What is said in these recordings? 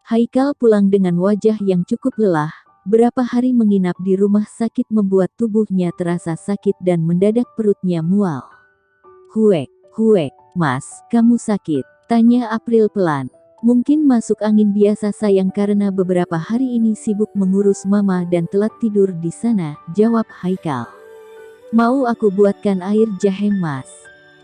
Haikal pulang dengan wajah yang cukup lelah. Berapa hari menginap di rumah sakit membuat tubuhnya terasa sakit dan mendadak perutnya mual. Huek, mas, kamu sakit? Tanya April pelan. Mungkin masuk angin biasa sayang karena beberapa hari ini sibuk mengurus mama dan telat tidur di sana, jawab Haikal. Mau aku buatkan air jahe mas?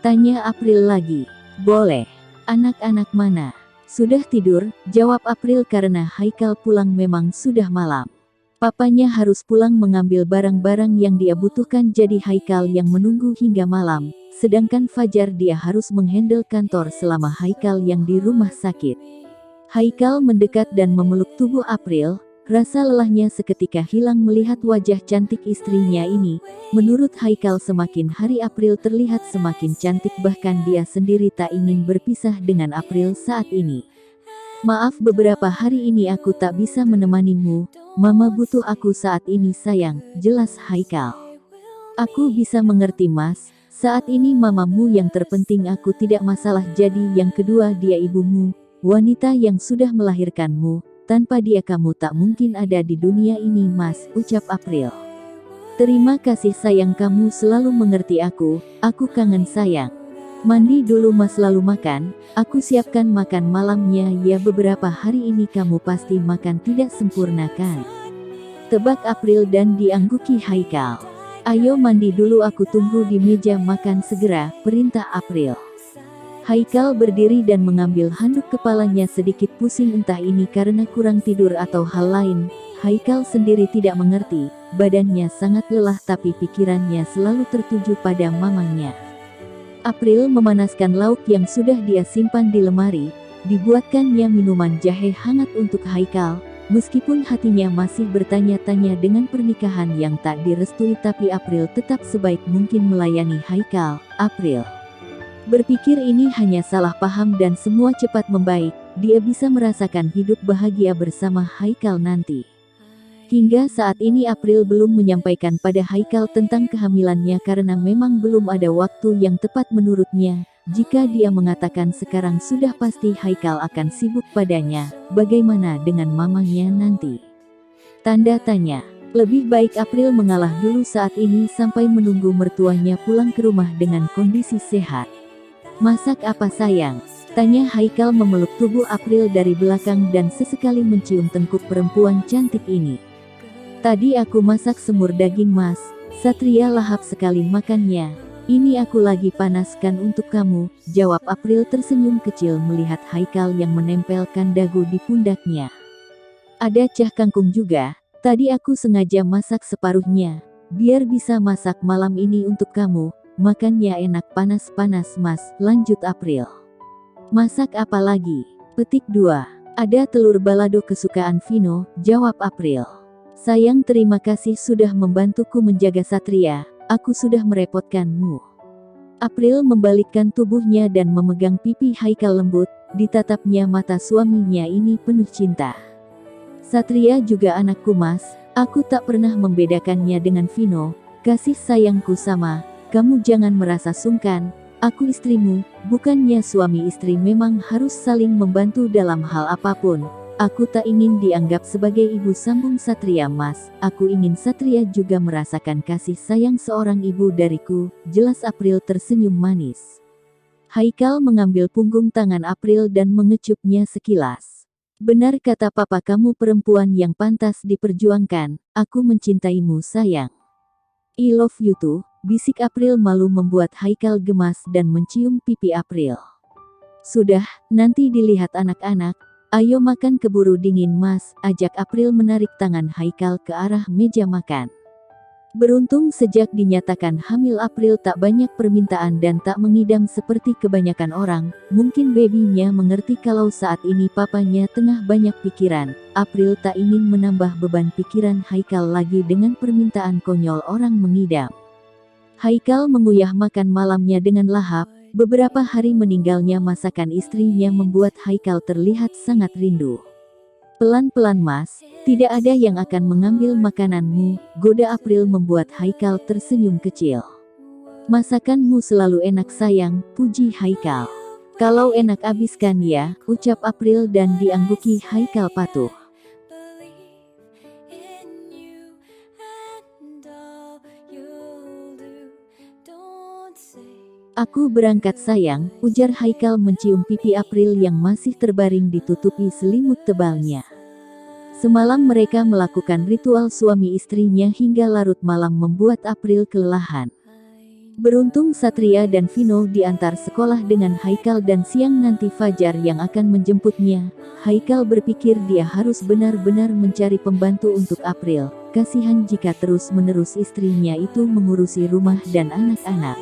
Tanya April lagi. Boleh. Anak-anak mana? Sudah tidur, jawab April karena Haikal pulang memang sudah malam. Papanya harus pulang mengambil barang-barang yang dia butuhkan jadi Haikal yang menunggu hingga malam. Sedangkan Fajar dia harus menghandle kantor selama Haikal yang di rumah sakit. Haikal mendekat dan memeluk tubuh April, rasa lelahnya seketika hilang melihat wajah cantik istrinya ini. Menurut Haikal semakin hari April terlihat semakin cantik bahkan dia sendiri tak ingin berpisah dengan April saat ini. Maaf beberapa hari ini aku tak bisa menemanimu, mama butuh aku saat ini sayang, jelas Haikal. Aku bisa mengerti mas. Saat ini mamamu yang terpenting aku tidak masalah jadi yang kedua dia ibumu, wanita yang sudah melahirkanmu, tanpa dia kamu tak mungkin ada di dunia ini mas, ucap April. Terima kasih sayang kamu selalu mengerti aku kangen sayang. Mandi dulu mas lalu makan, aku siapkan makan malamnya ya beberapa hari ini kamu pasti makan tidak sempurna kan? Tebak April dan diangguki Haikal. Ayo mandi dulu aku tunggu di meja makan segera, perintah April. Haikal berdiri dan mengambil handuk kepalanya sedikit pusing entah ini karena kurang tidur atau hal lain. Haikal sendiri tidak mengerti, badannya sangat lelah tapi pikirannya selalu tertuju pada mamanya. April memanaskan lauk yang sudah dia simpan di lemari, dibuatkannya minuman jahe hangat untuk Haikal. Meskipun hatinya masih bertanya-tanya dengan pernikahan yang tak direstui tapi April tetap sebaik mungkin melayani Haikal. April berpikir ini hanya salah paham dan semua cepat membaik, dia bisa merasakan hidup bahagia bersama Haikal nanti. Hingga saat ini April belum menyampaikan pada Haikal tentang kehamilannya karena memang belum ada waktu yang tepat menurutnya. Jika dia mengatakan sekarang sudah pasti Haikal akan sibuk padanya, bagaimana dengan mamanya nanti? Tanda tanya. Lebih baik April mengalah dulu saat ini sampai menunggu mertuanya pulang ke rumah dengan kondisi sehat. Masak apa sayang? Tanya Haikal memeluk tubuh April dari belakang dan sesekali mencium tengkuk perempuan cantik ini. Tadi aku masak semur daging mas, Satria lahap sekali makannya. Ini aku lagi panaskan untuk kamu, jawab April tersenyum kecil melihat Haikal yang menempelkan dagu di pundaknya. Ada cah kangkung juga, tadi aku sengaja masak separuhnya, biar bisa masak malam ini untuk kamu, makannya enak panas-panas mas, lanjut April. Masak apa lagi? Petik 2. Ada telur balado kesukaan Vino, jawab April. Sayang terima kasih sudah membantuku menjaga Satria. Aku sudah merepotkanmu. April membalikkan tubuhnya dan memegang pipi Haikal lembut, ditatapnya mata suaminya ini penuh cinta. Satria juga anakku mas, aku tak pernah membedakannya dengan Vino, kasih sayangku sama, kamu jangan merasa sungkan, aku istrimu, bukannya suami istri memang harus saling membantu dalam hal apapun. Aku tak ingin dianggap sebagai ibu sambung Satria mas, aku ingin Satria juga merasakan kasih sayang seorang ibu dariku, jelas April tersenyum manis. Haikal mengambil punggung tangan April dan mengecupnya sekilas. Benar kata papa kamu perempuan yang pantas diperjuangkan, aku mencintaimu sayang. I love you too, bisik April malu membuat Haikal gemas dan mencium pipi April. Sudah, nanti dilihat anak-anak. Ayo makan keburu dingin mas, ajak April menarik tangan Haikal ke arah meja makan. Beruntung sejak dinyatakan hamil April tak banyak permintaan dan tak mengidam seperti kebanyakan orang, mungkin babynya mengerti kalau saat ini papanya tengah banyak pikiran. April tak ingin menambah beban pikiran Haikal lagi dengan permintaan konyol orang mengidam. Haikal mengunyah makan malamnya dengan lahap. Beberapa hari meninggalnya masakan istrinya membuat Haikal terlihat sangat rindu. Pelan-pelan mas, tidak ada yang akan mengambil makananmu, goda April membuat Haikal tersenyum kecil. Masakanmu selalu enak sayang, puji Haikal. Kalau enak abiskan ya, ucap April dan diangguki Haikal patuh. Aku berangkat sayang, ujar Haikal mencium pipi April yang masih terbaring ditutupi selimut tebalnya. Semalam mereka melakukan ritual suami istrinya hingga larut malam membuat April kelelahan. Beruntung Satria dan Vino diantar sekolah dengan Haikal dan siang nanti Fajar yang akan menjemputnya. Haikal berpikir dia harus benar-benar mencari pembantu untuk April. Kasihan jika terus-menerus istrinya itu mengurusi rumah dan anak-anak.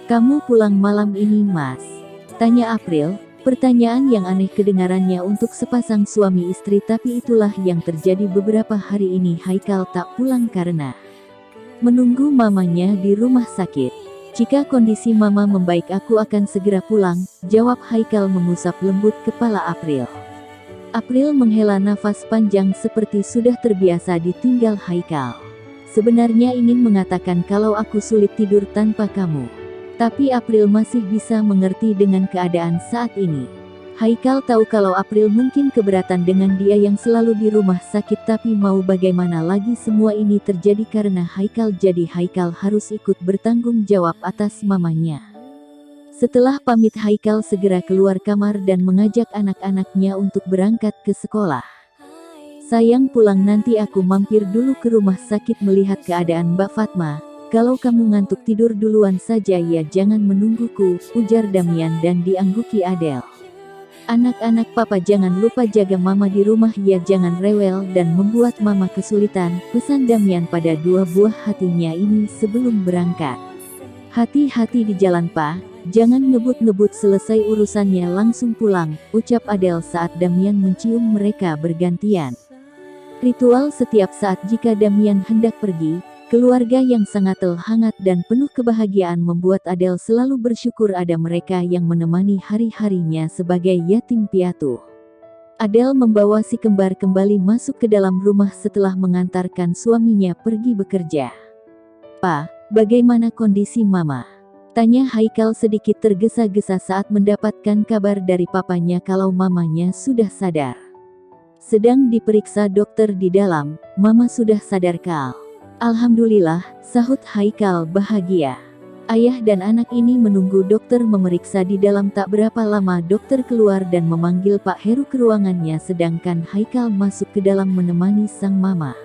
Kamu pulang malam ini, Mas? Tanya April. Pertanyaan yang aneh kedengarannya untuk sepasang suami istri, tapi itulah yang terjadi beberapa hari ini. Haikal tak pulang karena menunggu mamanya di rumah sakit. Jika kondisi mama membaik aku akan segera pulang, jawab Haikal mengusap lembut kepala April. April menghela nafas panjang seperti sudah terbiasa ditinggal Haikal. Sebenarnya ingin mengatakan kalau aku sulit tidur tanpa kamu. Tapi April masih bisa mengerti dengan keadaan saat ini. Haikal tahu kalau April mungkin keberatan dengan dia yang selalu di rumah sakit, tapi mau bagaimana lagi, semua ini terjadi karena Haikal, jadi Haikal harus ikut bertanggung jawab atas mamanya. Setelah pamit Haikal segera keluar kamar dan mengajak anak-anaknya untuk berangkat ke sekolah. Sayang, pulang nanti aku mampir dulu ke rumah sakit melihat keadaan Mbak Fatma. Kalau kamu ngantuk tidur duluan saja ya, jangan menungguku, ujar Damian dan diangguki Adele. Anak-anak papa jangan lupa jaga mama di rumah ya, jangan rewel dan membuat mama kesulitan, pesan Damian pada dua buah hatinya ini sebelum berangkat. Hati-hati di jalan Pak, jangan ngebut-ngebut, selesai urusannya langsung pulang, ucap Adele saat Damian mencium mereka bergantian. Ritual setiap saat jika Damian hendak pergi. Keluarga yang sangat hangat dan penuh kebahagiaan membuat Adele selalu bersyukur ada mereka yang menemani hari-harinya sebagai yatim piatu. Adele membawa si kembar kembali masuk ke dalam rumah setelah mengantarkan suaminya pergi bekerja. "Pa, bagaimana kondisi mama?" tanya Haikal sedikit tergesa-gesa saat mendapatkan kabar dari papanya kalau mamanya sudah sadar. "Sedang diperiksa dokter di dalam, mama sudah sadar Kal." "Alhamdulillah," sahut Haikal bahagia. Ayah dan anak ini menunggu dokter memeriksa di dalam. Tak berapa lama dokter keluar dan memanggil Pak Heru ke ruangannya sedangkan Haikal masuk ke dalam menemani sang mama.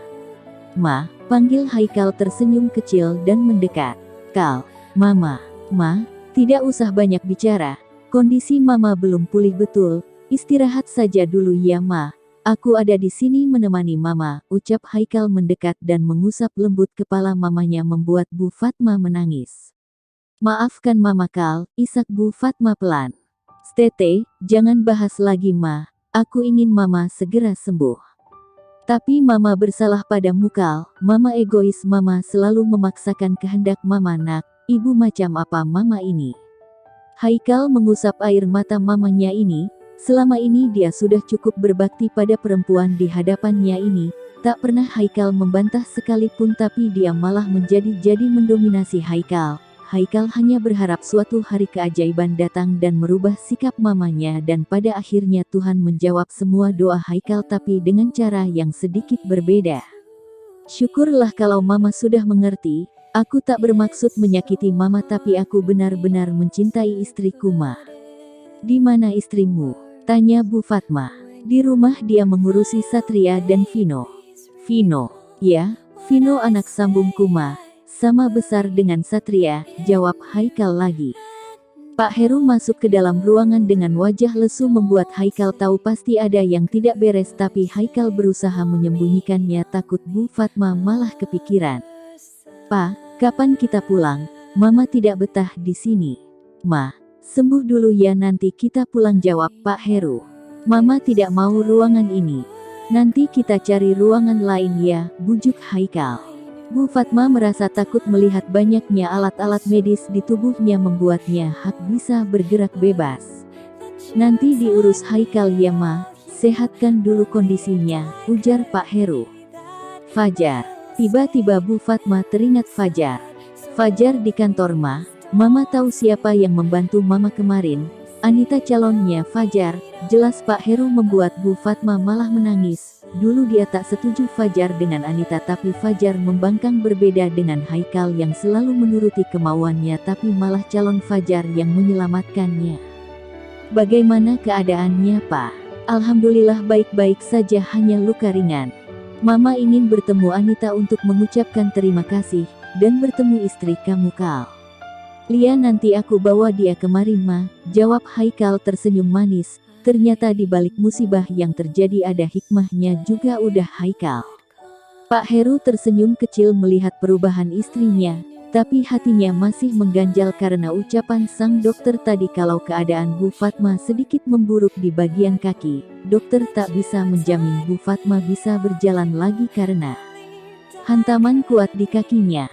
"Ma," panggil Haikal tersenyum kecil dan mendekat. "Kal, mama." "Ma, tidak usah banyak bicara. Kondisi mama belum pulih betul, istirahat saja dulu ya Ma. Aku ada di sini menemani mama," ucap Haikal mendekat dan mengusap lembut kepala mamanya membuat Bu Fatma menangis. "Maafkan mama Kal," isak Bu Fatma pelan. "Tete, jangan bahas lagi Ma, aku ingin mama segera sembuh." "Tapi mama bersalah padamu Kal, mama egois, mama selalu memaksakan kehendak mama nak, ibu macam apa mama ini?" Haikal mengusap air mata mamanya ini. Selama ini dia sudah cukup berbakti pada perempuan di hadapannya ini, tak pernah Haikal membantah sekalipun, tapi dia malah menjadi mendominasi Haikal. Haikal hanya berharap suatu hari keajaiban datang dan merubah sikap mamanya, dan pada akhirnya Tuhan menjawab semua doa Haikal tapi dengan cara yang sedikit berbeda. "Syukurlah kalau mama sudah mengerti, aku tak bermaksud menyakiti mama tapi aku benar-benar mencintai istriku Ma." "Di mana istrimu?" tanya Bu Fatma. "Di rumah, dia mengurusi Satria dan Vino." "Vino?" "Ya, Vino anak sambungku Ma, sama besar dengan Satria," jawab Haikal lagi. Pak Heru masuk ke dalam ruangan dengan wajah lesu membuat Haikal tahu pasti ada yang tidak beres, tapi Haikal berusaha menyembunyikannya takut Bu Fatma malah kepikiran. "Pa, kapan kita pulang? Mama tidak betah di sini." "Ma, sembuh dulu ya nanti kita pulang," jawab Pak Heru. "Mama tidak mau ruangan ini. Nanti kita cari ruangan lain ya," bujuk Haikal. Bu Fatma merasa takut melihat banyaknya alat-alat medis di tubuhnya membuatnya hak bisa bergerak bebas. "Nanti diurus Haikal ya Ma, sehatkan dulu kondisinya," ujar Pak Heru. Fajar. Tiba-tiba Bu Fatma teringat Fajar. "Fajar di kantor Ma. Mama tahu siapa yang membantu mama kemarin?" Anita calonnya Fajar, jelas Pak Heru membuat Bu Fatma malah menangis. Dulu dia tak setuju Fajar dengan Anita tapi Fajar membangkang berbeda dengan Haikal yang selalu menuruti kemauannya tapi malah calon Fajar yang menyelamatkannya. Bagaimana keadaannya Pak? Alhamdulillah baik-baik saja, hanya luka ringan. Mama ingin bertemu Anita untuk mengucapkan terima kasih, dan bertemu istri kamu Kal. Lia, nanti aku bawa dia kemari Ma, jawab Haikal tersenyum manis. Ternyata di balik musibah yang terjadi ada hikmahnya juga, udah Haikal. Pak Heru tersenyum kecil melihat perubahan istrinya, tapi hatinya masih mengganjal karena ucapan sang dokter tadi kalau keadaan Bu Fatma sedikit memburuk di bagian kaki. Dokter tak bisa menjamin Bu Fatma bisa berjalan lagi karena hantaman kuat di kakinya.